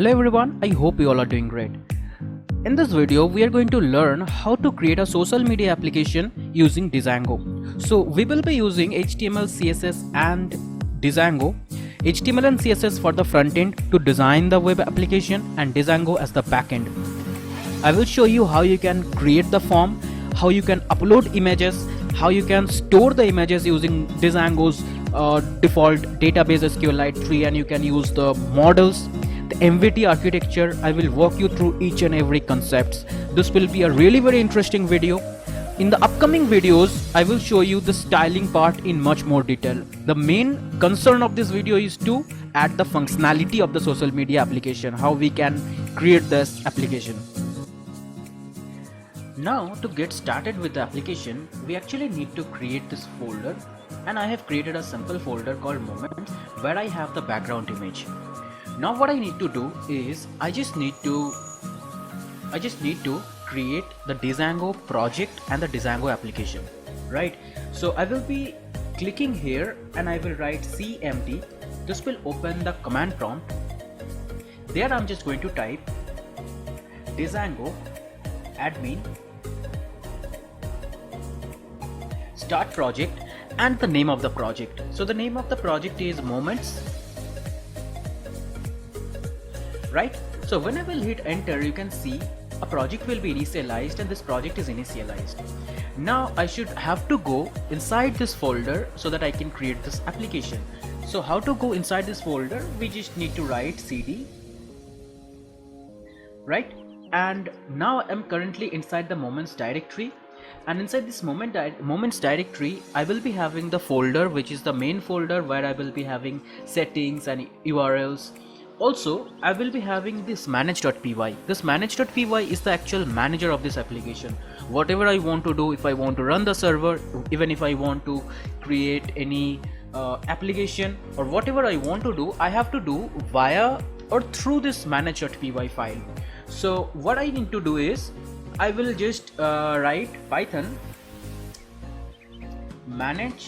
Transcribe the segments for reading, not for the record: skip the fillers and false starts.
Hello everyone, I hope you all are doing great. In this video, we are going to learn how to create a social media application using DJANGO. So we will be using HTML, CSS and DJANGO. HTML and CSS for the front end to design the web application and DJANGO as the back end. I will show you how you can create the form, how you can upload images, how you can store the images using DJANGO's default database SQLite tree, and you can use the models, the MVT architecture. I will walk you through each and every concepts. This will be a really very interesting video. In the upcoming videos, I will show you the styling part in much more detail. The main concern of this video is to add the functionality of the social media application, how we can create this application. Now to get started with the application, we actually need to create this folder, and I have created a simple folder called moments where I have the background image. Now what I need to do is I just need to create the DJANGO project and the DJANGO application, right? So I will be clicking here and I will write cmd. This will open the command prompt. There I'm just going to type DJANGO admin start project and the name of the project. So the name of the project is moments, right? So when I will hit enter, you can see a project will be initialized, and this project is initialized. Now I should have to go inside this folder so that I can create this application. So how to go inside this folder? We just need to write cd, right? And now I'm currently inside the moments directory, and inside this moments directory I will be having the folder which is the main folder where I will be having settings and URLs. Also I will be having this manage.py. This manage.py is the actual manager of this application. Whatever I want to do, if I want to run the server, even if I want to create any application or whatever I want to do, I have to do via or through this manage.py file. So what I need to do is I will just write python manage.py,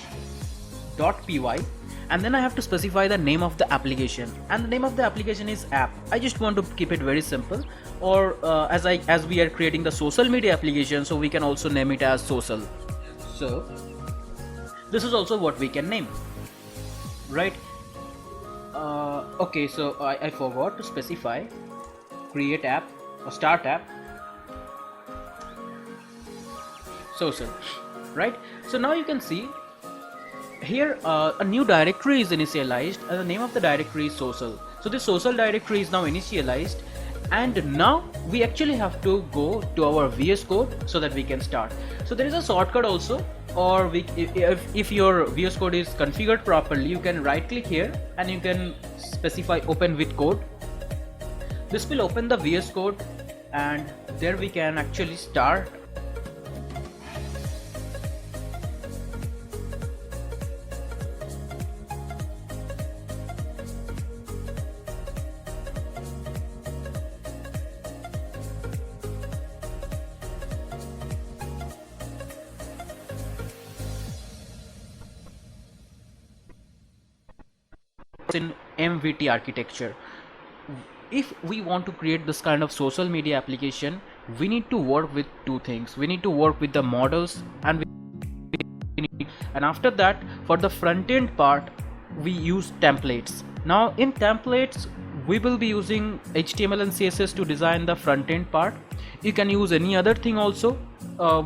and then I have to specify the name of the application, and the name of the application is app. I just want to keep it very simple, or as we are creating the social media application, so we can also name it as social. So this is also what we can name, right? Okay, so I forgot to specify create app or start app social, right? So now you can see here a new directory is initialized and the name of the directory is social. So this social directory is now initialized, and now we actually have to go to our VS Code so that we can start. So there is a shortcut also, or if your VS Code is configured properly, you can right click here and you can specify open with code. This will open the VS Code, and there we can actually start. In MVT architecture, if we want to create this kind of social media application, we need to work with two things. We need to work with the models, and after that, for the front end part, we use templates. Now in templates, we will be using HTML and CSS to design the front end part. You can use any other thing also.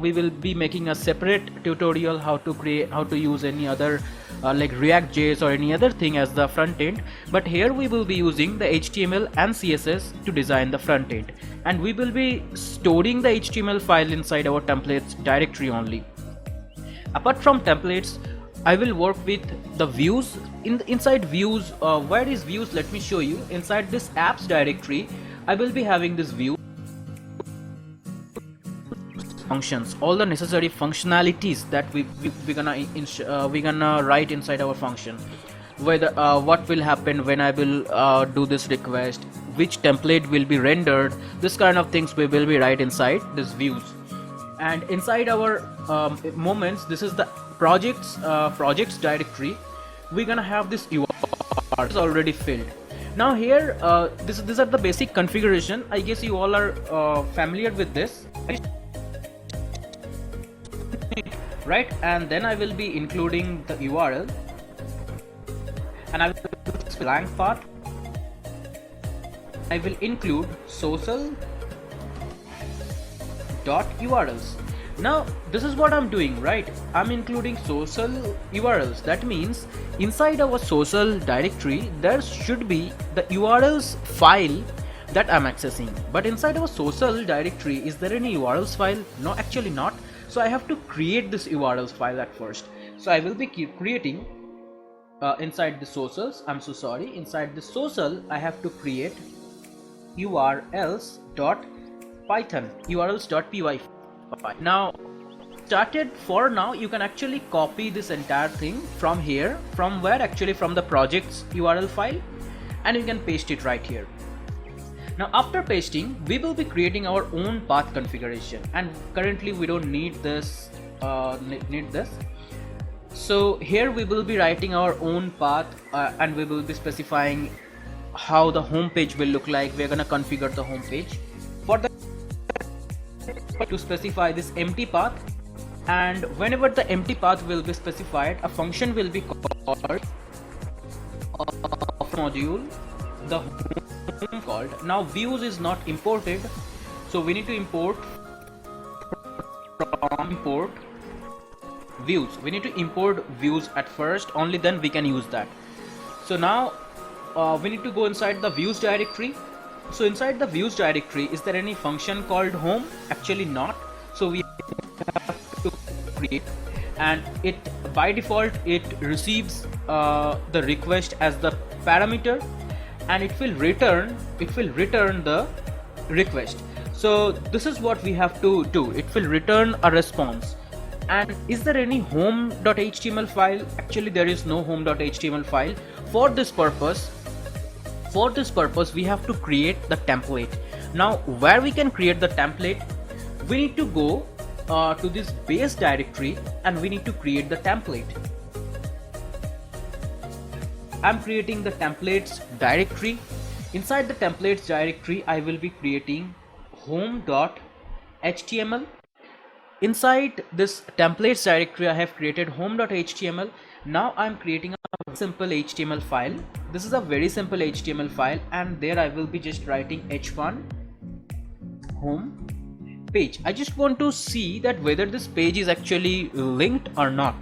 We will be making a separate tutorial how to use any other like React.js or any other thing as the front end, but here we will be using the HTML and CSS to design the front end, and we will be storing the HTML file inside our templates directory only. Apart from templates, I will work with the views. Inside views, where is views? Let me show you. Inside this apps directory, I will be having this view functions, all the necessary functionalities that we're gonna write inside our function. Whether what will happen when I will do this request, which template will be rendered, this kind of things we will be right inside this views. And inside our moments, this is the projects directory. We're gonna have this URL is already filled. Now here, these are the basic configuration. I guess you all are familiar with this, right? And then I will be including the URL, and I will use blank path. I will include social.urls. Now this is what I'm doing, right? I'm including social URLs. That means inside our social directory there should be the URLs file that I'm accessing. But inside our social directory, is there any URLs file? No, actually not. So I have to create this URLs file at first. So I will be creating inside the socials. I'm so sorry. Inside the social, I have to create urls.python, urls.py. Now for now you can actually copy this entire thing from here, from where? Actually from the project's URL file, and you can paste it right here. Now after pasting, we will be creating our own path configuration, and currently we don't need this. So here we will be writing our own path, and we will be specifying how the home page will look like. We're gonna configure the home page. For the to specify this empty path, and whenever the empty path will be specified, a function will be called module, the home called. Now views is not imported, so we need to import views. We need to import views at first, only then we can use that. So now we need to go inside the views directory. So inside the views directory, is there any function called home? Actually not. So we have to create, and it by default it receives the request as the parameter, and it will return the request. So this is what we have to do. It will return a response. And is there any home.html file? Actually there is no home.html file. For this purpose we have to create the template. Now where we can create the template, we need to go to this base directory, and we need to create the template. I'm creating the templates directory. Inside the templates directory, I will be creating home.html. Inside this templates directory, I have created home.html. Now I'm creating a simple HTML file. This is a very simple HTML file, and there I will be just writing h1 home page. I just want to see that whether this page is actually linked or not.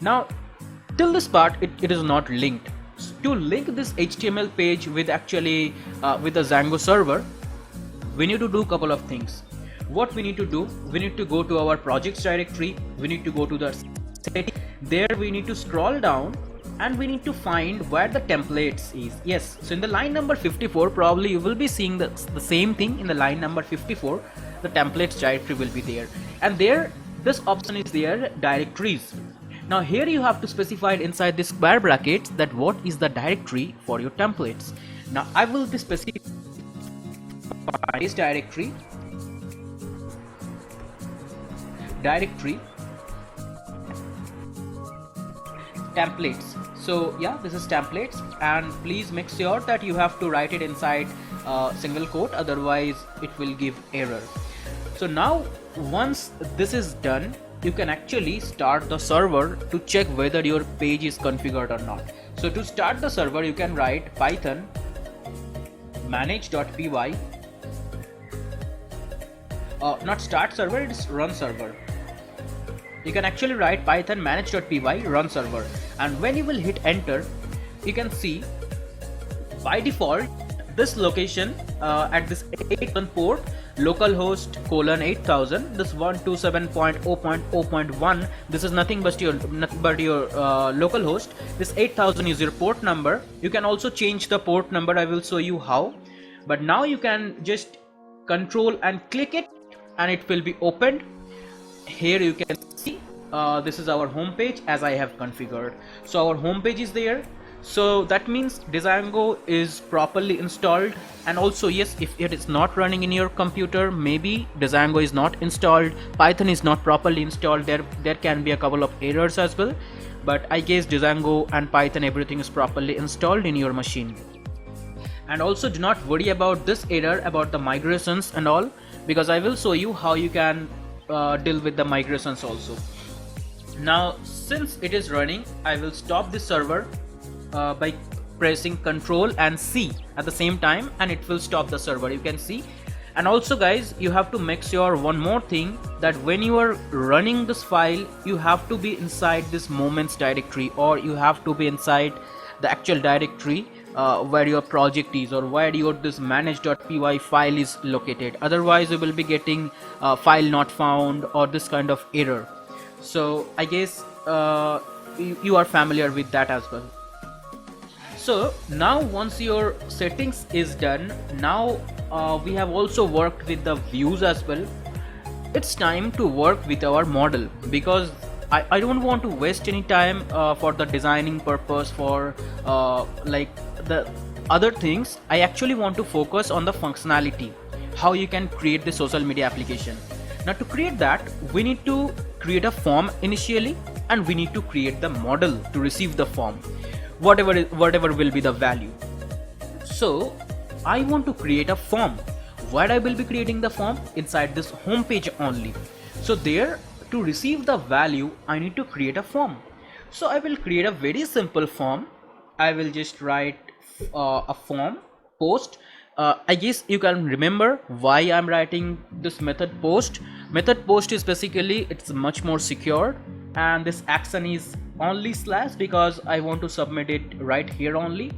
Now till this part it is not linked. To link this HTML page with actually with the DJANGO server, we need to do a couple of things. What we need to do, we need to go to our projects directory, we need to go to the setting. There we need to scroll down, and we need to find where the templates is. Yes, so in the line number 54, probably you will be seeing the same thing. In the line number 54, the templates directory will be there, and there this option is there, directories. Now here you have to specify inside this square brackets that what is the directory for your templates. Now I will be specifying this directory templates. So yeah, this is templates, and please make sure that you have to write it inside single quote, otherwise it will give error. So now once this is done, you can actually start the server to check whether your page is configured or not. So to start the server, you can write python manage.py, not start server, it is run server. You can actually write python manage.py run server, and when you will hit enter, you can see by default this location at this 8000 port, localhost :8000, this 127.0.0.1, this is nothing but your localhost. This 8000 is your port number. You can also change the port number, I will show you how, but now you can just control and click it, and it will be opened. Here you can see this is our home page as I have configured. So our home page is there. So that means DJANGO is properly installed, and also yes, if it is not running in your computer, maybe DJANGO is not installed, Python is not properly installed, there can be a couple of errors as well, but I guess DJANGO and Python, everything is properly installed in your machine. And also do not worry about this error about the migrations and all, because I will show you how you can deal with the migrations also. Now since it is running, I will stop the server by pressing Ctrl and C at the same time, and it will stop the server, you can see. And also guys, you have to make sure one more thing, that when you are running this file, you have to be inside this moments directory, or you have to be inside the actual directory where your project is, or where your this manage.py file is located. Otherwise you will be getting file not found or this kind of error. So I guess you are familiar with that as well. So now once your settings is done, now we have also worked with the views as well. It's time to work with our model, because I don't want to waste any time for the designing purpose, for like the other things. I actually want to focus on the functionality, how you can create the social media application. Now to create that, we need to create a form initially, and we need to create the model to receive the form, whatever will be the value. So I want to create a form. Where I will be creating the form? Inside this home page only. So there, to receive the value, I need to create a form. So I will create a very simple form. I will just write a form post. I guess you can remember why I'm writing this method post. Method post is basically, it's much more secure, and this action is only slash, because I want to submit it right here only,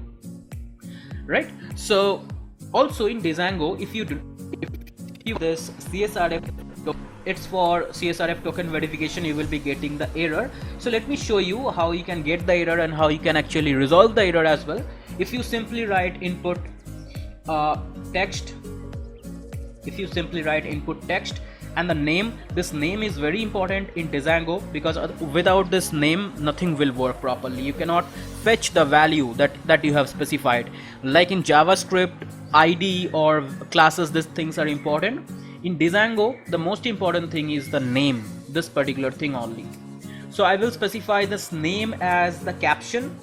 right? So also in DJANGO, if you this CSRF, it's for CSRF token verification, you will be getting the error. So let me show you how you can get the error and how you can actually resolve the error as well. If you simply write input text, and the name, this name is very important in DJANGO, because without this name nothing will work properly. You cannot fetch the value that you have specified. Like in JavaScript, ID or classes, these things are important. In DJANGO, the most important thing is the name, this particular thing only. So I will specify this name as the caption,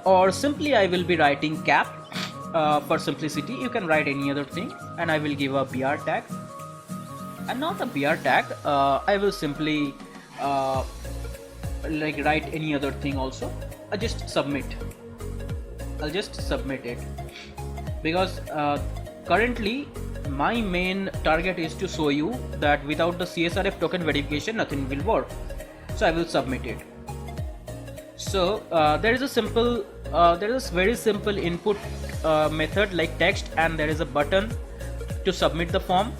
or simply I will be writing cap. For simplicity, you can write any other thing, and I will give a BR tag, and not a BR tag. I will simply like write any other thing also. I'll just submit it, because currently my main target is to show you that without the CSRF token verification nothing will work. So I will submit it. So there is a very simple input method like text, and there is a button to submit the form.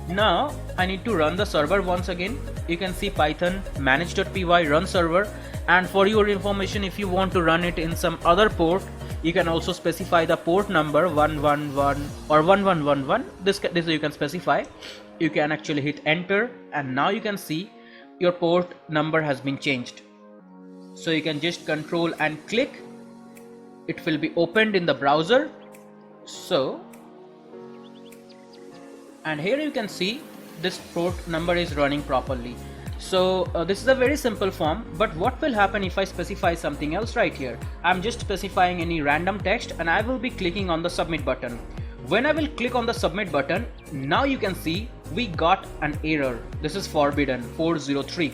Now I need to run the server once again. You can see Python manage.py run server, and for your information, if you want to run it in some other port, you can also specify the port number 111 or 1111. This you can specify. You can actually hit enter, and now you can see your port number has been changed. So you can just control and click, it will be opened in the browser. So, and here you can see this port number is running properly. So this is a very simple form, but what will happen if I specify something else right here? I'm just specifying any random text, and I will be clicking on the submit button. When I will click on the submit button, now you can see we got an error. This is forbidden 403.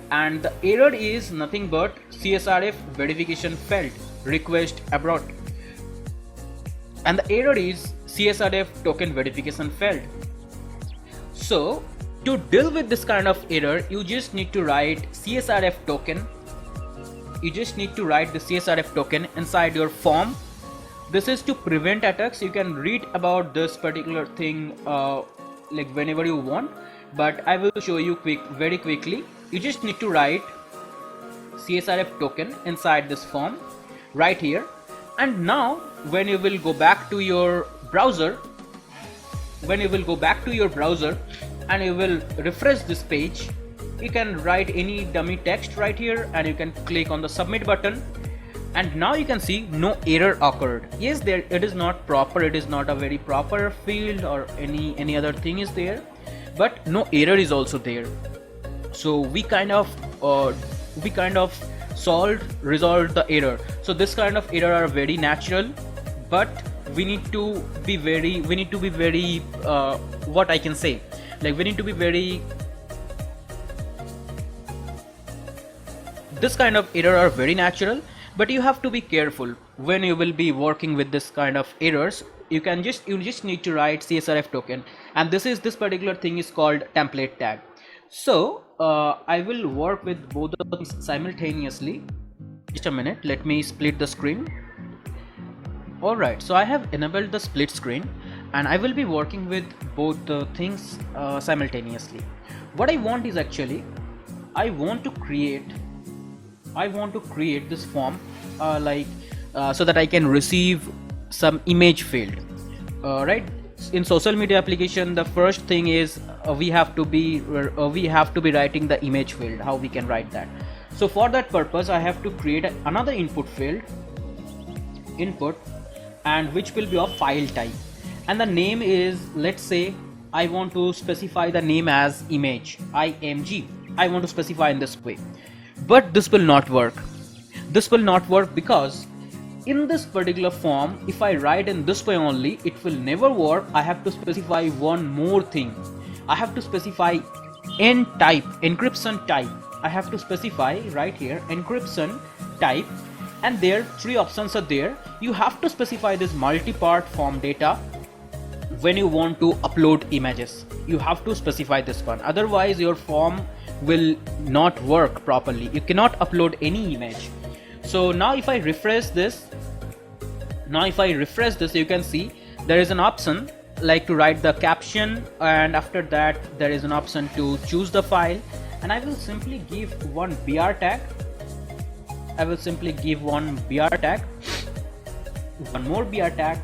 And the error is nothing but CSRF verification failed, request abort, and the error is CSRF token verification failed. So to deal with this kind of error, you just need to write CSRF token. You just need to write the CSRF token inside your form. This is to prevent attacks. You can read about this particular thing like whenever you want, but I will show you very quickly. You just need to write CSRF token inside this form right here, and now when you will go back to your browser, and you will refresh this page, you can write any dummy text right here, and you can click on the submit button, and now you can see no error occurred. Yes, it is not proper, it is not a very proper field or any other thing is there, but no error is also there. So we kind of resolve the error. So this kind of error are very natural, but we need to be very what I can say, like we need to be very, this kind of error are very natural, but you have to be careful when you will be working with this kind of errors. You just need to write CSRF token, and this particular thing is called template tag. So I will work with both of them simultaneously. Just a minute, let me split the screen. Alright, so I have enabled the split screen and I will be working with both the things simultaneously. What I want is actually, I want to create this form so that I can receive some image field. Right, in social media application, the first thing is we have to be writing the image field. How we can write that? So for that purpose, I have to create another input field, and which will be of file type, and the name is, let's say I want to specify the name as img. I want to specify in this way, but this will not work. Because in this particular form, if I write in this way only, it will never work. I have to specify one more thing. I have to specify encryption type. I have to specify right here encryption type, and there 3 options are there. You have to specify this multi-part form data when you want to upload images. You have to specify this one, otherwise your form will not work properly. You cannot upload any image. So now if I refresh this, you can see there is an option like to write the caption, and after that there is an option to choose the file, and I will simply give one BR tag. One more BR tag.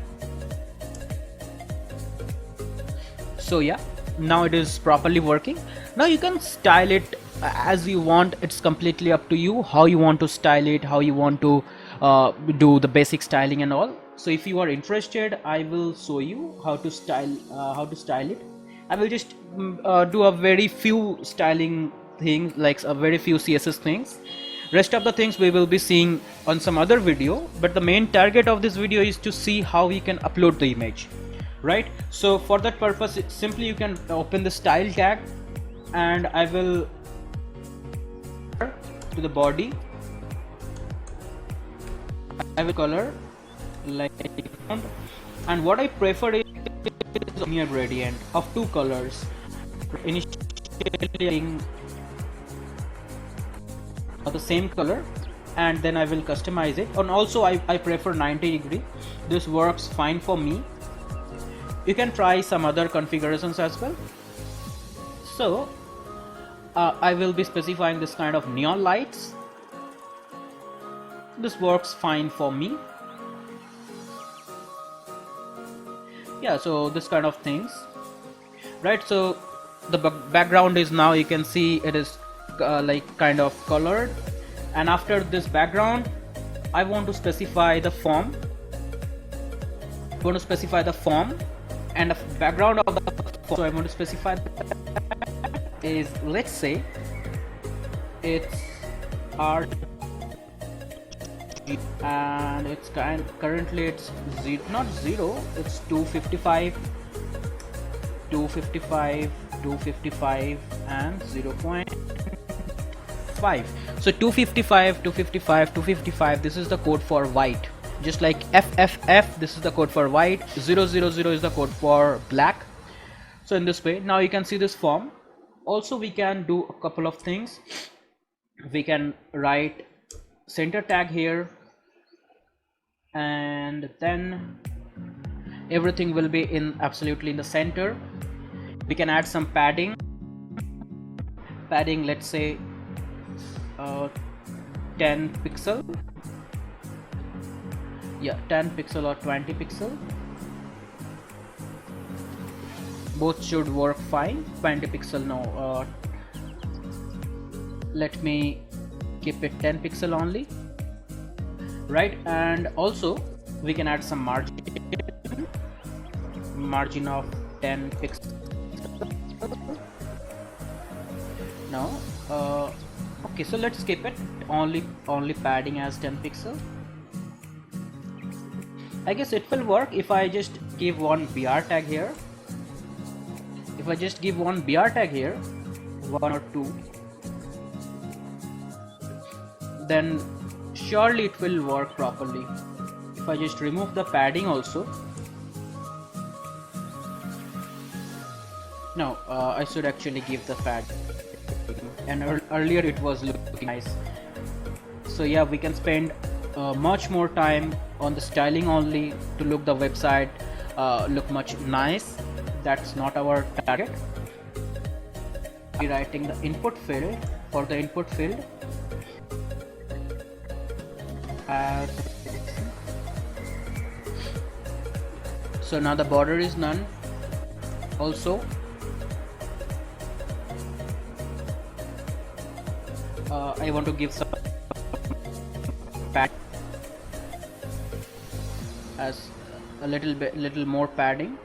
So yeah, now it is properly working. Now you can style it as you want. It's completely up to you how you want to style it, how you want to do the basic styling and all. So if you are interested, I will show you how to style it. I will just do a very few styling things, like a very few CSS things. Rest of the things we will be seeing on some other video, but the main target of this video is to see how we can upload the image, right? So for that purpose, simply you can open the style tag, and I will to the body, I will color like, and what I prefer is near gradient of 2 colors. Initially of the same color, and then I will customize it. And also I prefer 90 degree. This works fine for me. You can try some other configurations as well. So I will be specifying this kind of neon lights. This works fine for me. Yeah, so this kind of things, right? So the background is, now you can see it is like kind of colored, and after this background I want to specify the form. And the background of the form, so I want to specify is, let's say it's R, and it's currently it's not 0, it's 255 and 0.5. So 255, this is the code for white. Just like FFF, this is the code for white. 000 is the code for black. So in this way, now you can see this form. Also we can do a couple of things. We can write center tag here, and then everything will be absolutely in the center. We can add some padding, let's say 10 pixel, yeah, 10 pixel or 20 pixel, both should work fine. 20 pixel, no, let me keep it 10 pixel only, right? And also we can add some margin of 10 pixel. Now Okay, so let's skip it. Only padding as 10 pixel. I guess it will work if I just give one BR tag here. If I just give one BR tag here, 1 or 2, then surely it will work properly. If I just remove the padding also. No, I should actually give the pad, and earlier it was looking nice. So yeah, we can spend much more time on the styling only to look the website look much nice. That's not our target. Rewriting the input field. For the input field, so now the border is none. Also, I want to give some pad as a little more padding.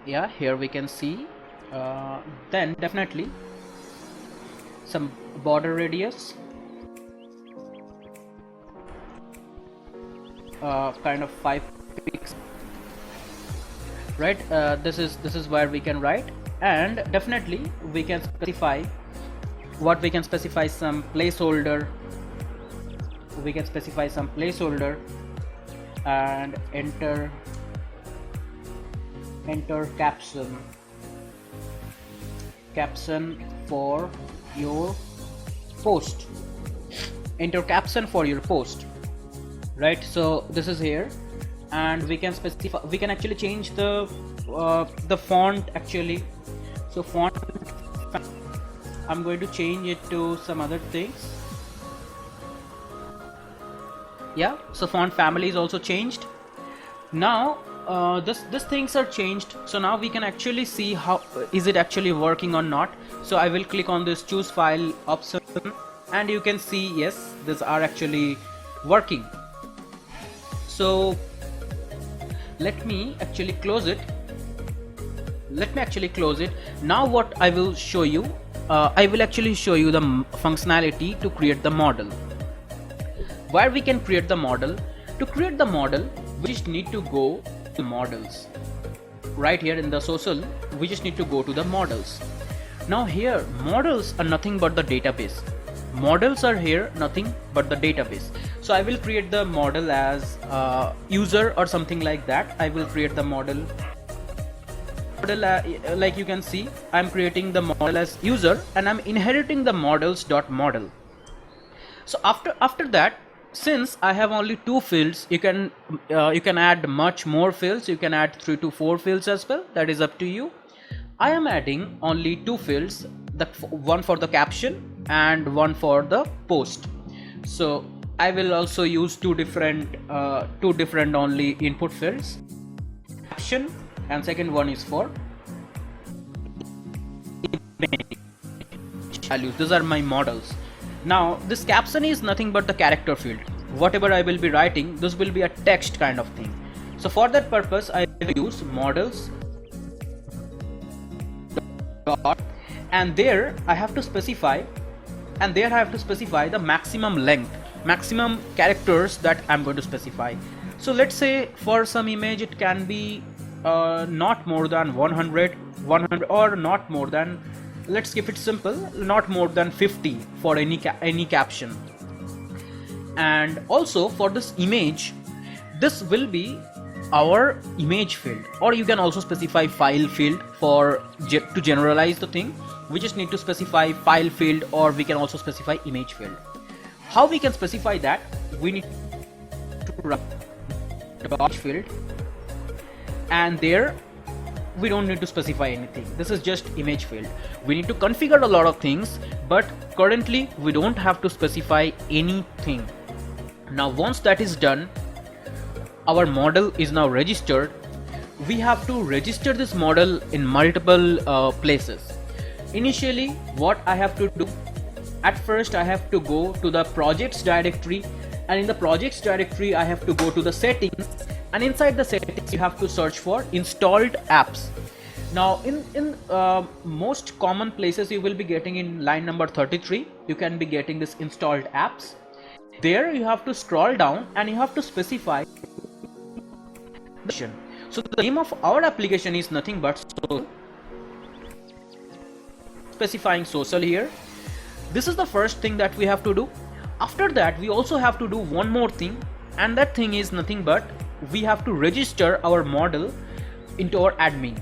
Yeah, here we can see. Then definitely some border radius, kind of 5 pixels, right? This is where we can write, and definitely we can specify what we can specify some placeholder. We can specify some placeholder and enter caption for your post. Enter caption for your post, right? So this is here, and we can specify, we can actually change the font actually. So font, I'm going to change it to some other things. Yeah, so font family is also changed. Now this things are changed, so now we can actually see how is it actually working or not. So I will click on this choose file option, and you can see yes, these are actually working. So let me actually close it. Now what I will show you, I will actually show you the functionality to create the model. Where we can create the model. To create the model, we just need to go to models. Right here in the social, we just need to go to the models. Now here, models are nothing but the database. Models are here, nothing but the database. So I will create the model as user or something like that. I will create the model. Like you can see, I'm creating the model as user, and I'm inheriting the models.model. So after that, since I have only 2 fields, you can add much more fields. You can add 3 to 4 fields as well. That is up to you. I am adding only 2 fields, one for the caption and one for the post. So I will also use two different only input fields, caption, and second one is for values. These are my models. Now this caption is nothing but the character field. Whatever I will be writing, this will be a text kind of thing. So for that purpose, I will use models dot, and there I have to specify, the maximum length, maximum characters that I'm going to specify. So let's say for some image it can be not more than 100 or not more than, let's keep it simple, not more than 50 for any caption. And also for this image, this will be our image field, or you can also specify file field to generalize the thing. We just need to specify file field, or we can also specify image field. How we can specify that? We need to run dot field, and there we don't need to specify anything. This is just image field. We need to configure a lot of things, but currently we don't have to specify anything. Now once that is done, our model is now registered. We have to register this model in multiple places. Initially, what I have to do, at first I have to go to the projects directory, and in the projects directory I have to go to the settings, and inside the settings you have to search for installed apps. Now in most common places you will be getting in line number 33, you can be getting this installed apps. There you have to scroll down and you have to specify the. So the name of our application is nothing but social. Specifying social here. This is the first thing that we have to do. After that we also have to do one more thing, and that thing is nothing but we have to register our model into our admin.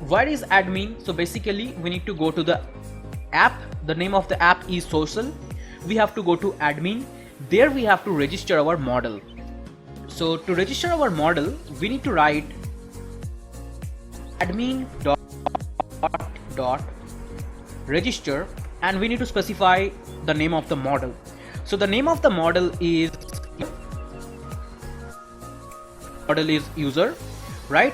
Where is admin? So basically we need to go to the app. The name of the app is social. We have to go to admin. There we have to register our model. So to register our model we need to write admin dot register, and we need to specify the name of the model. So the name of the model is user, right?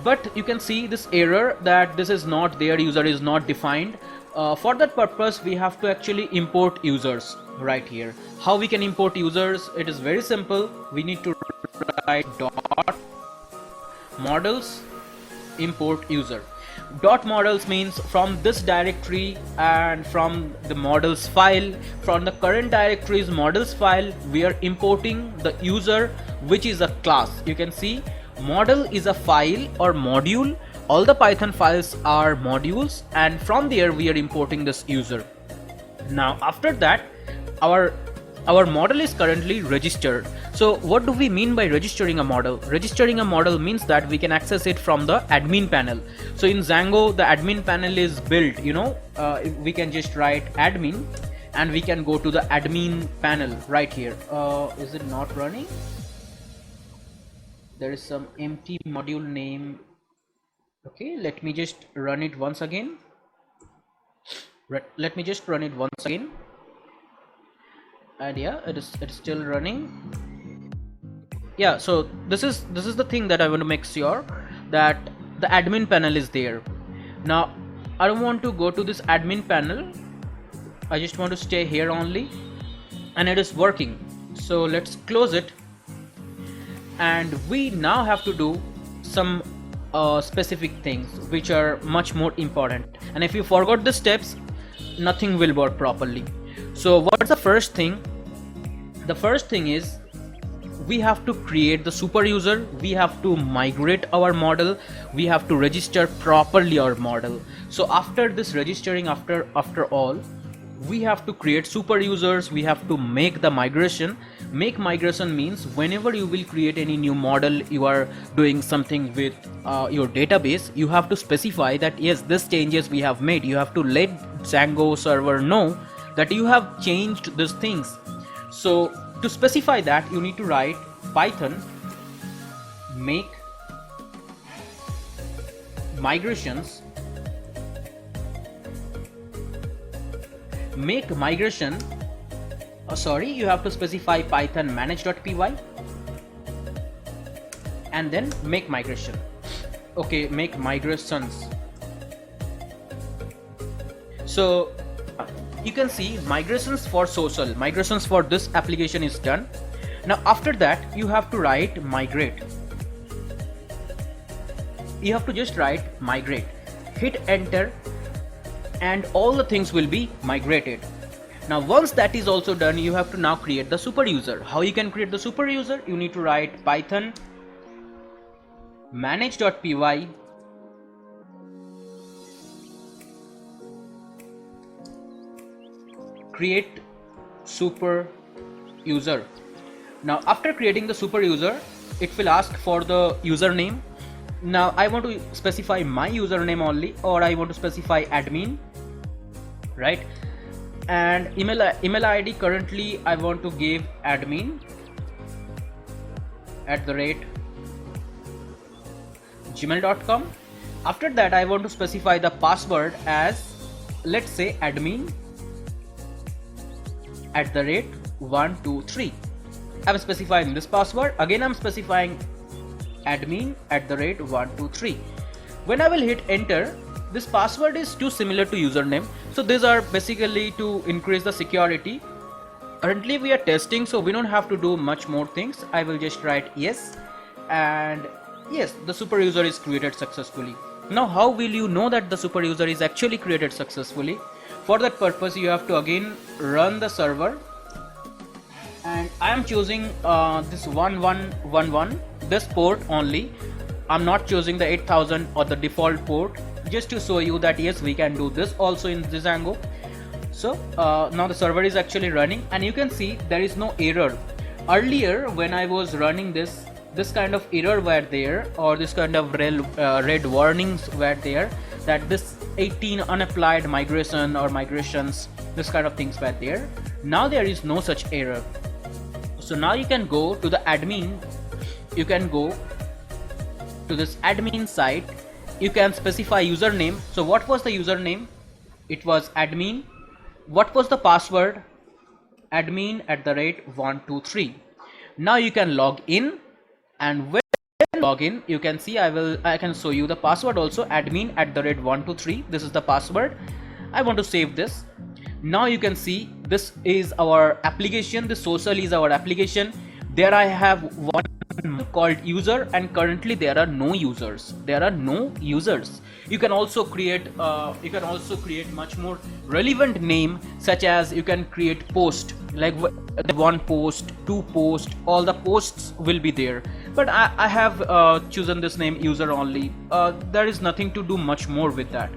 But you can see this error that this is not there, user is not defined. For that purpose we have to actually import users right here. How we can import users? It is very simple. We need to write dot models import user. Dot models means from this directory and from the models file, from the current directory's models file, we are importing the user, which is a class. You can see model is a file or module. All the Python files are modules, and from there we are importing this user. Now after that our model is currently registered. So what do we mean by registering a model? Registering a model means that we can access it from the admin panel. So in Django the admin panel is built, we can just write admin and we can go to the admin panel right here. Is it not running? There is some empty module name. Okay, let me just run it once again. And yeah, it's still running. Yeah, so this is the thing that I want to make sure that the admin panel is there. Now I don't want to go to this admin panel, I just want to stay here only, and it is working. So let's close it, and we now have to do some specific things which are much more important, and if you forgot the steps nothing will work properly. So what's the first thing? The first thing is we have to create the super user, we have to migrate our model, we have to register properly our model. So after this registering, after all, we have to create super users, we have to make the migration. Make migration means whenever you will create any new model, you are doing something with your database, you have to specify that yes, this changes we have made. You have to let Django server know that you have changed these things. So to specify that, you need to write Python make migrations. Make migration, you have to specify Python manage.py and then make migration. Okay, make migrations. So you can see migrations for social, migrations for this application is done. Now after that you have to write migrate. You have to just write migrate, hit enter, and all the things will be migrated. Now once that is also done, you have to now create the super user. How you can create the super user? You need to write Python manage.py create super user. Now after creating the super user, it will ask for the username. Now I want to specify my username only, or I want to specify admin, right? And email ID, currently I want to give admin @gmail.com. After that I want to specify the password as, let's say, admin @123. I'm specifying this password. Again I'm specifying admin @123. When I will hit enter, this password is too similar to username, so these are basically to increase the security. Currently we are testing, so we don't have to do much more things. I will just write yes, and yes, the super user is created successfully. Now how will you know that the super user is actually created successfully? For that purpose you have to again run the server, and I am choosing this 1111, this port only. I'm not choosing the 8000 or the default port, just to show you that yes, we can do this also in DJANGO. So now the server is actually running, and you can see there is no error. Earlier when I was running this kind of error were there, or this kind of red warnings were there, that this 18 unapplied migration or migrations, this kind of things were there. Now there is no such error. So now you can go to the admin, you can go to this admin site, you can specify username. So what was the username? It was admin. What was the password? admin@123. Now you can log in, and when you log in, you can see I can show you the password also, admin@123. This is the password. I want to save this. Now you can see this is our application, this social is our application. There I have one called user, and currently there are no users. You can also create much more relevant name, such as you can create post, like one post, two post, all the posts will be there. But I have chosen this name user only. There is nothing to do much more with that.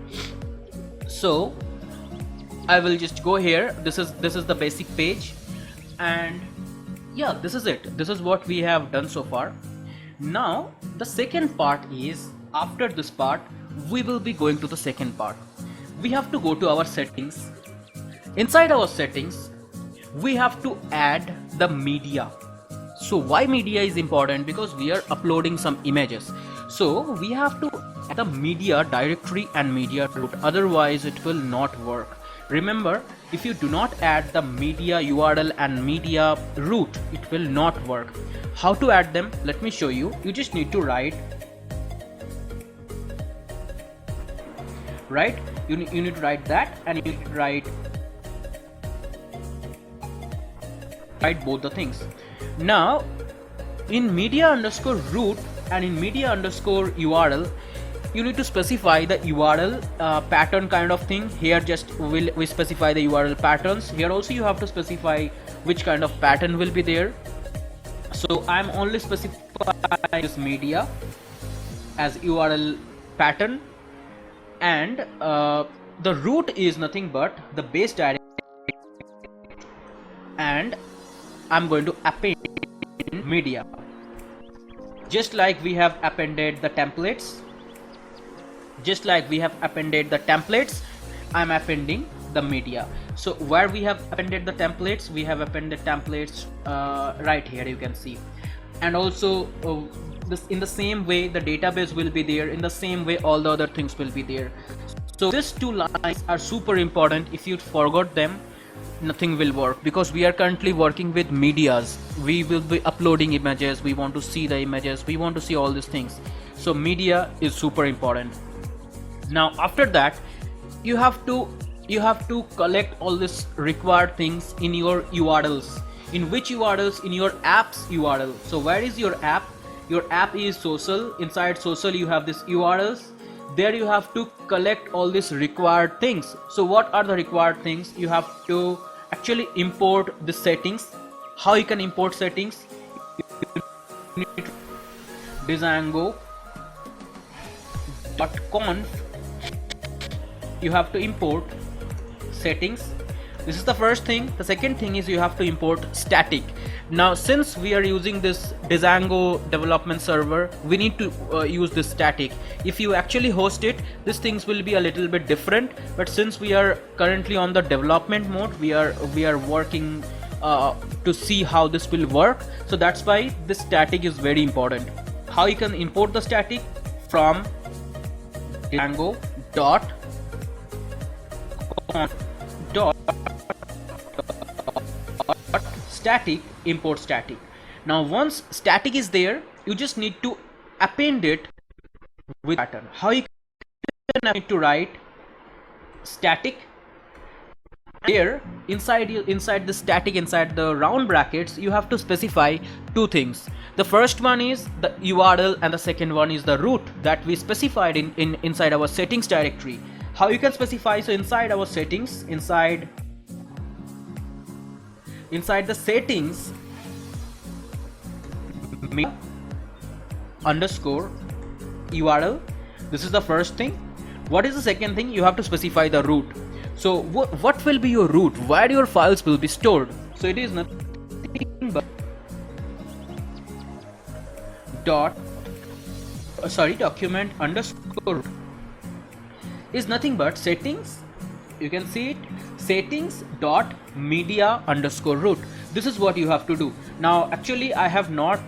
So I will just go here. This is the basic page, and yeah, this is it. This is what we have done so far. Now the second part is, after this part we will be going to the second part. We have to go to our settings. Inside our settings we have to add the media. So why media is important? Because we are uploading some images, so we have to add the media directory and media root, otherwise it will not work. Remember, if you do not add the media URL and media root, it will not work. How to add them? Let me show you. You just need to write, you need to write that, and you need to write both the things. Now in media underscore root and in media underscore URL, you need to specify the URL pattern kind of thing. Here just we specify the URL patterns. Here also you have to specify which kind of pattern will be there. So I'm only specifying this media as URL pattern, and the root is nothing but the base directory, and I'm going to append media, just like we have appended the templates. I'm appending the media. So where we have appended the templates, we have appended templates right here, you can see. And also this, in the same way the database will be there, in the same way all the other things will be there. So these two lines are super important. If you forgot them, nothing will work, because we are currently working with medias. We will be uploading images, we want to see the images, we want to see all these things. So media is super important. Now after that you have to collect all these required things in your URLs. In which URLs? In your app's URL. So where is your app? Your app is social. Inside social you have this URLs. There you have to collect all these required things. So what are the required things? You have to actually import the settings. How you can import settings? You need DJANGO.conf. You have to import settings. This is the first thing. The second thing is you have to import static. Now since we are using this DJANGO development server, we need to use this static. If you actually host it, these things will be a little bit different, but since we are currently on the development mode, we are working to see how this will work. So that's why this static is very important. How you can import the static? From DJANGO dot static, import static. Now once static is there, you just need to append it with pattern. How you can need to write static. Here inside the static, inside the round brackets, you have to specify two things. The first one is the URL and the second one is the root that we specified inside our settings directory. How you can specify? So inside our settings, inside the settings underscore URL, this is the first thing. What is the second thing? You have to specify the root. So what will be your root, where your files will be stored? So it is nothing but document underscore is nothing but settings. You can see it, settings dot media underscore root. This is what you have to do. Now actually I have not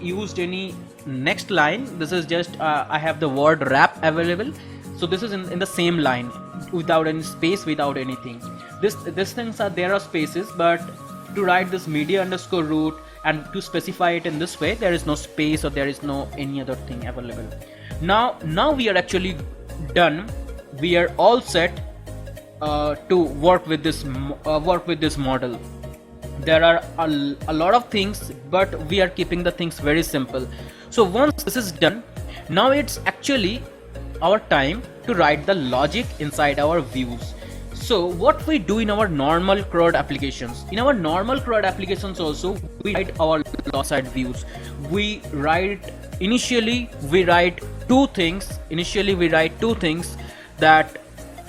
used any next line. This is just I have the word wrap available, so this is in the same line without any space, without anything. This things are, there are spaces, but to write this media underscore root and to specify it in this way, there is no space or there is no any other thing available. Now we are actually done. We are all set to work with this model. There are a lot of things, but we are keeping the things very simple. So once this is done, now it's actually our time to write the logic inside our views. So what we do in our normal CRUD applications, also we write our side views. Initially we write two things. That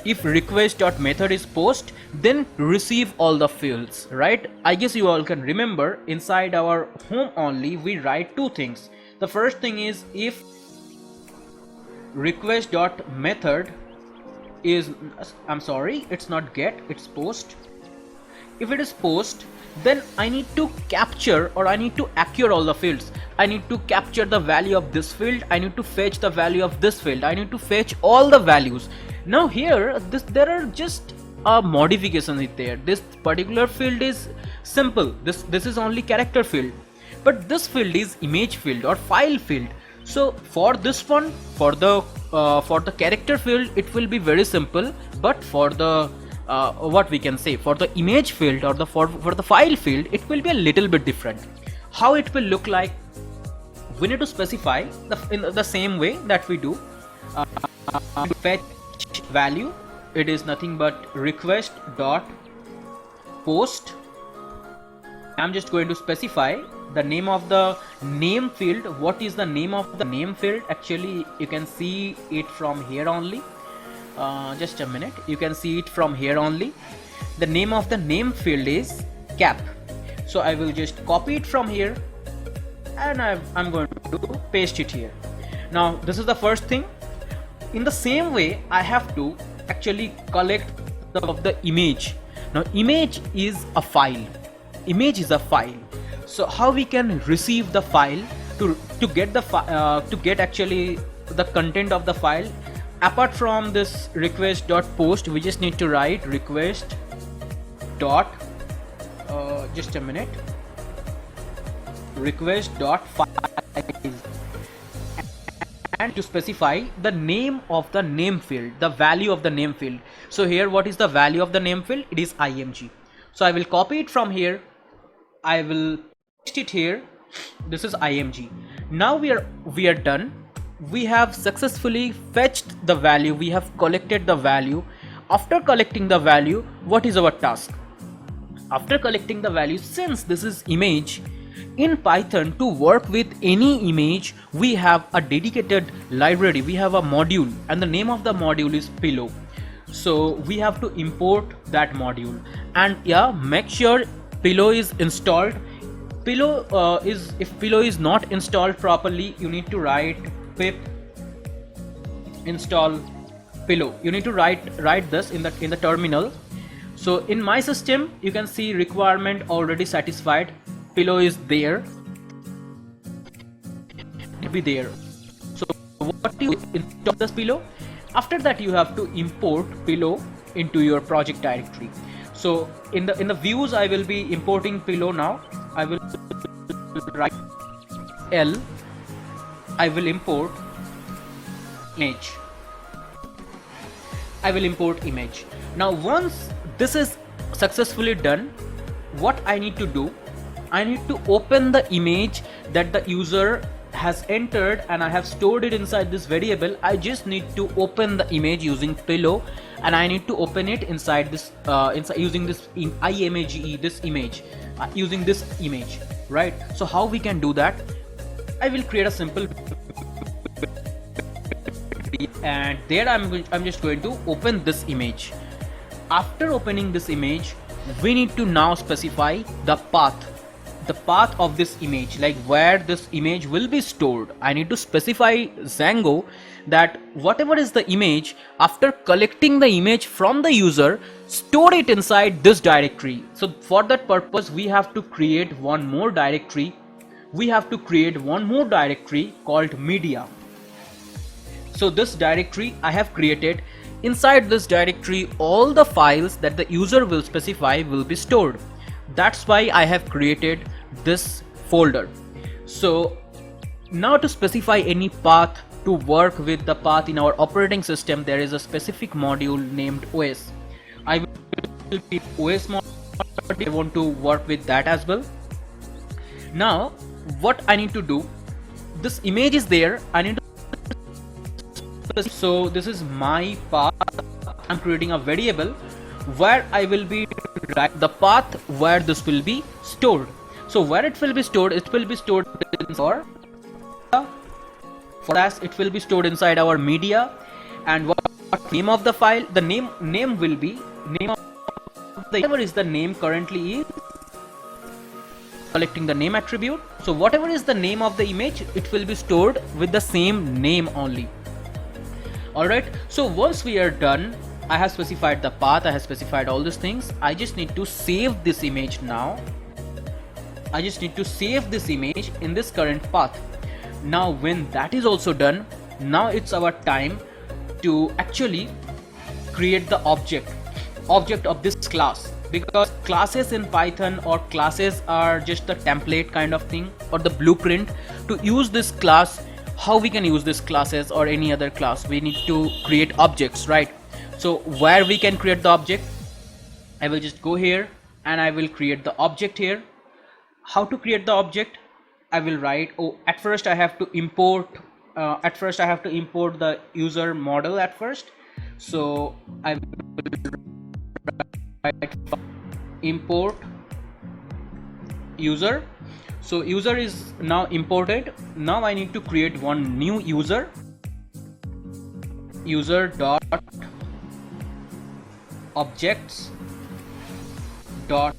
if request.method is post, then receive all the fields, right? I guess you all can remember, inside our home only we write two things. The first thing is if request.method is, I'm sorry, it's not get, it's post. If it is post, then I need to capture, or I need to acquire all the fields. I need to capture the value of this field, I need to fetch the value of this field, I need to fetch all the values. Now here there are just a modification there. This particular field is simple, this is only character field, but this field is image field or file field. So for this one, for the character field, it will be very simple, but for the what we can say, for the image field or for the file field, it will be a little bit different. How it will look like, we need to specify in the same way that we do fetch value. It is nothing but request dot post. I'm just going to specify the name of the name field. What is the name of the name field? Actually you can see it from here only. Just a minute, you can see it from here only. The name of the name field is cap. So I will just copy it from here and I'm going to paste it here. Now this is the first thing. In the same way, I have to actually collect the image. Now image is a file. So how we can receive the file, to get actually the content of the file? Apart from this request.post, we just need to write request dot just a minute, request.file, and to specify the name of the name field, the value of the name field. So here, what is the value of the name field? It is img. So I will copy it from here, I will paste it here. This is img. Now we are done. We have successfully fetched the value, we have collected the value. After collecting the value, what is our task? After collecting the value, since this is image, in Python, to work with any image, we have a dedicated library, we have a module, and the name of the module is pillow. So we have to import that module, and yeah, make sure pillow is installed. If pillow is not installed properly, you need to write pip install pillow. You need to write this in the terminal. So in my system, you can see requirement already satisfied. Pillow is there. It be there. So what do you install this pillow? After that, you have to import pillow into your project directory. So in the views, I will be importing pillow now. I will write L. I will import image. I will import image. Now once this is successfully done, what I need to do, I need to open the image that the user has entered, and I have stored it inside this variable. I just need to open the image using pillow, and I need to open it inside this using this image, this image, using this image, right? So how we can do that? I will create a simple, and there I'm just going to open this image. After opening this image, we need to now specify the path of this image, like where this image will be stored. I need to specify DJANGO that whatever is the image, after collecting the image from the user, store it inside this directory. So for that purpose, we have to create one more directory. We have to create one more directory called media. So this directory I have created. Inside this directory, all the files that the user will specify will be stored. That's why I have created this folder. So now to specify any path, to work with the path in our operating system, there is a specific module named OS. I will be OS module. I want to work with that as well. Now what I need to do, this image is there, I need to, so this is my path. I'm creating a variable where I will be write the path where this will be stored. So where it will be stored in our, for us it will be stored inside our media. And what name of the file, the name will be name of the, whatever is the name currently is collecting the name attribute. So whatever is the name of the image, it will be stored with the same name only. Alright, so once we are done, I have specified the path, I have specified all these things. I just need to save this image now. I just need to save this image in this current path. Now when that is also done, now it's our time to actually create the object of this class, because classes in Python or classes are just the template kind of thing or the blueprint to use this class. How we can use this classes or any other class? We need to create objects, right? So where we can create the object, I will just go here and I will create the object here. How to create the object? I will write, at first I have to import the user model at first. So I will write import user. So user is now imported. Now I need to create one new user dot objects dot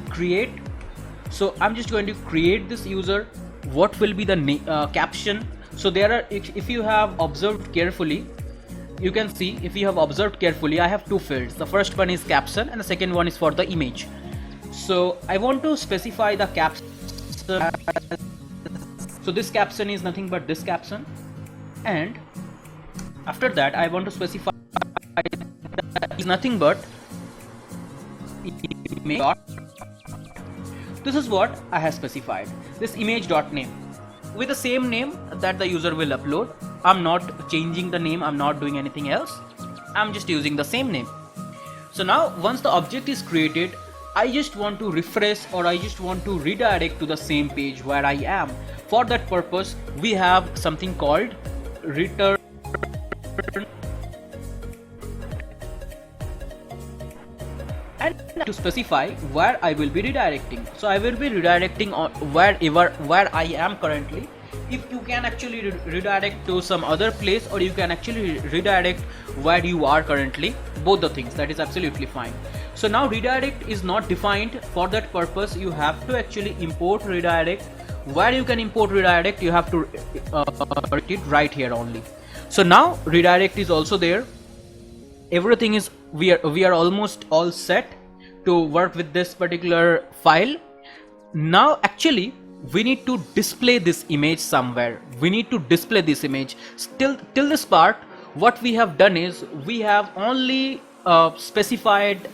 create. So I'm just going to create this user. What will be the caption? So there are, if you have observed carefully, you can see, if you have observed carefully, I have two fields. The first one is caption and the second one is for the image. So I want to specify the caption. So this caption is nothing but this caption, and after that I want to specify is nothing but image dot. This is what I have specified, this image dot name, with the same name that the user will upload. I'm not changing the name, I'm not doing anything else, I'm just using the same name. So now once the object is created, I just want to refresh, or I just want to redirect to the same page where I am. For that purpose, we have something called return, and to specify where I will be redirecting. So I will be redirecting on where I am currently. If you can actually redirect to some other place, or you can actually redirect where you are currently, both the things, that is absolutely fine. So now redirect is not defined. For that purpose, you have to actually import redirect. Where you can import redirect, you have to write it right here only. So now redirect is also there. Everything is, we are almost all set to work with this particular file. Now actually we need to display this image somewhere. We need to display this image. Till this part, what we have done is we have only specified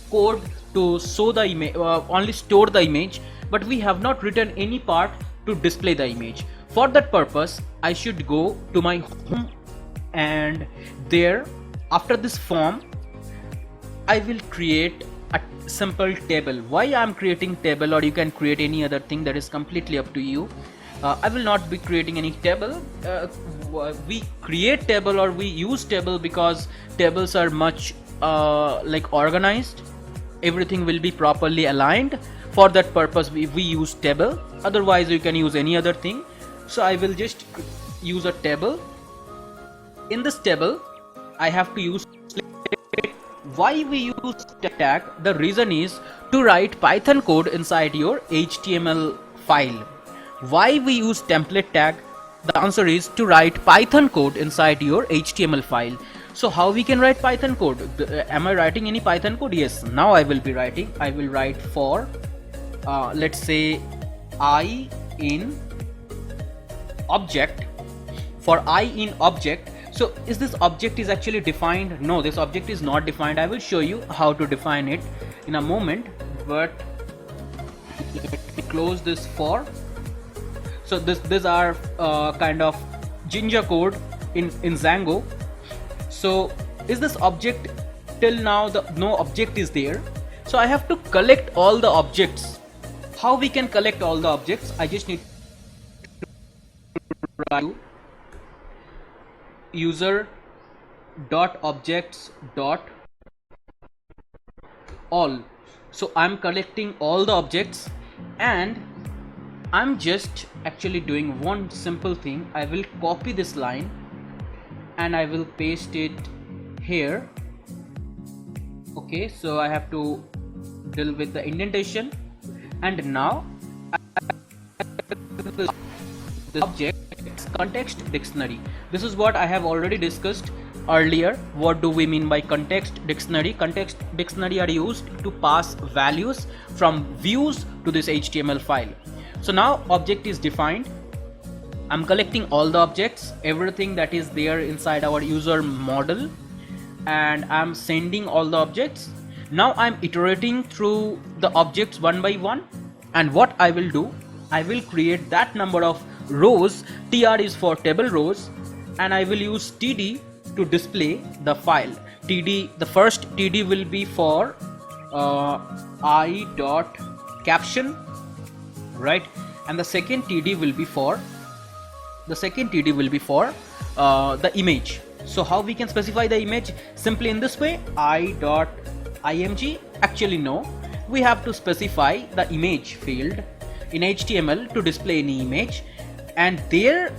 code to show the image, only store the image, but we have not written any part to display the image. For that purpose, I should go to my home, and there, after this form, I will create a simple table. Why I'm creating table, or you can create any other thing, that is completely up to you. I will not be creating any table. We create table or we use table because tables are much like organized. Everything will be properly aligned. For that purpose we use table. Otherwise you can use any other thing. So I will just use a table. In this table I have to use. Why we use tag? The reason is to write Python code inside your HTML file. Why we use template tag? The answer is to write Python code inside your HTML file. So how we can write Python code? Am I writing any Python code? Yes, now I will be writing. I will write for let's say I in object. For I in object. So is this object is actually defined? No, this object is not defined. I will show you how to define it in a moment, but let me close this for. So these are kind of Jinja code in Django. So is this object, till now no object is there. So I have to collect all the objects. How we can collect all the objects? I just need to write user dot objects dot all. So I'm collecting all the objects, and I'm just actually doing one simple thing. I will copy this line and I will paste it here. Okay, so I have to deal with the indentation, and now the object context dictionary. This is what I have already discussed earlier. What do we mean by context dictionary? Context dictionary are used to pass values from views to this HTML file. So now object is defined. I'm collecting all the objects, everything that is there inside our user model, and I'm sending all the objects. Now I'm iterating through the objects one by one, and what I will do, I will create that number of rows. TR is for table rows, and I will use TD to display the file. TD, the first TD will be for I dot caption, right? And the second TD will be for the image. So how we can specify the image? Simply in this way, I dot img. Actually no, we have to specify the image field in HTML to display any image, and there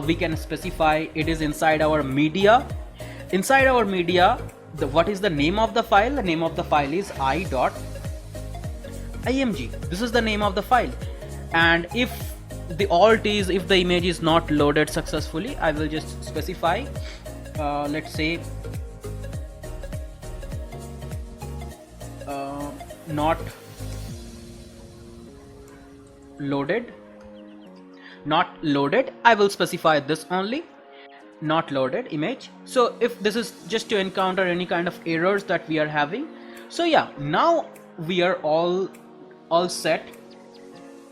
we can specify it is inside our media. Inside our media, what is the name of the file? The name of the file is i.img. This is the name of the file. And if the alt is, if the image is not loaded successfully, I will just specify let's say not loaded. I will specify this only, not loaded image. So if this is just to encounter any kind of errors that we are having. So yeah, now we are all set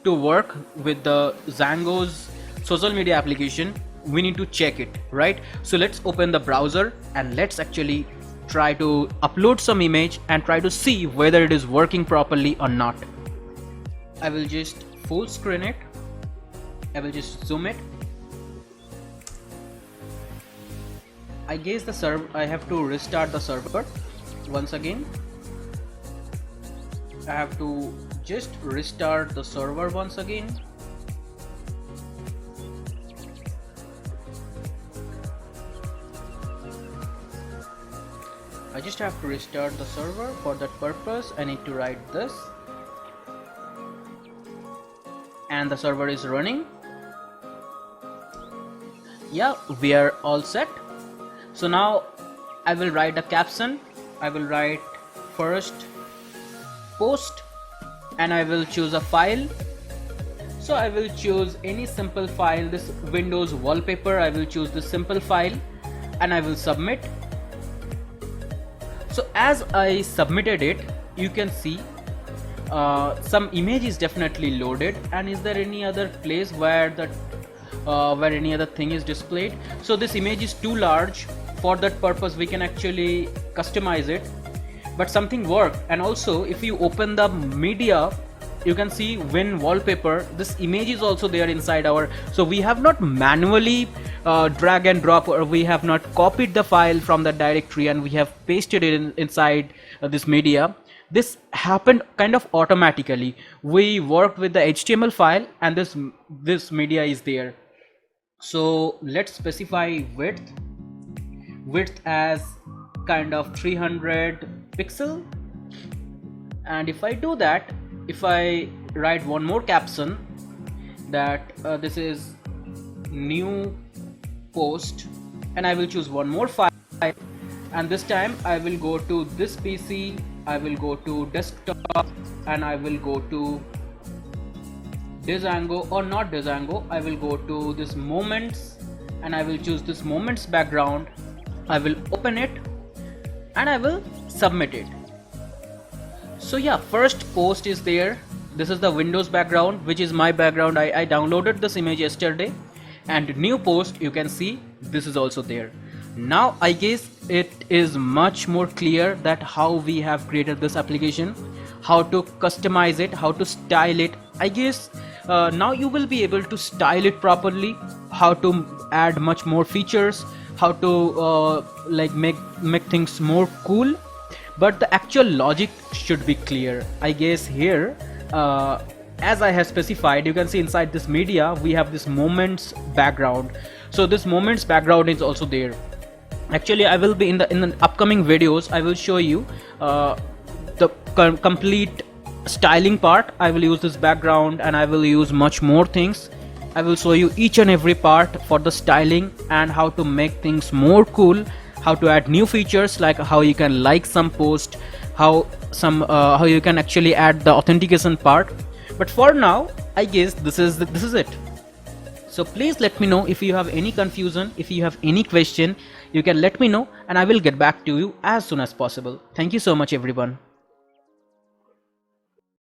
to work with the Django's social media application. We need to check it, right? So let's open the browser and let's actually try to upload some image and try to see whether it is working properly or not. I will just full screen it. I will just zoom it. I guess the server, I have to restart the server once again. I have to just restart the server once again. I just have to restart the server. For that purpose, I need to write this, and the server is running. Yeah, we are all set. So now I will write a caption. I will write first post, and I will choose a file. So I will choose any simple file, this Windows wallpaper. I will choose this simple file and I will submit. So as I submitted it, you can see some image is definitely loaded. And is there any other place where that where any other thing is displayed? So this image is too large. For that purpose we can actually customize it. but something worked. And also if you open the media, you can see Win wallpaper, this image is also there inside our, so we have not manually drag and drop, or we have not copied the file from the directory and we have pasted it inside this media. This happened kind of automatically. We worked with the HTML file and this media is there. So let's specify width as kind of 300 pixel, and if I do that, if I write one more caption that this is new post, and I will choose one more file, and this time I will go to this PC, I will go to desktop, and I will go to DJANGO, or not DJANGO, I will go to this moments and I will choose this moments background. I will open it and I will submit it. So yeah, first post is there. This is the Windows background, which is my background. I downloaded this image yesterday, and new post, you can see this is also there. Now I guess it is much more clear that how we have created this application, how to customize it, how to style it. I guess now you will be able to style it properly, how to add much more features, how to like make things more cool, but the actual logic should be clear. I guess here as I have specified, you can see inside this media we have this moments background, so this moments background is also there. Actually I will be in the upcoming videos, I will show you the complete styling part. I will use this background and I will use much more things. I will show you each and every part for the styling and how to make things more cool, how to add new features, like how you can like some post, how you can actually add the authentication part. But for now I guess this is it. So please let me know if you have any confusion, if you have any question, you can let me know and I will get back to you as soon as possible. Thank you so much everyone.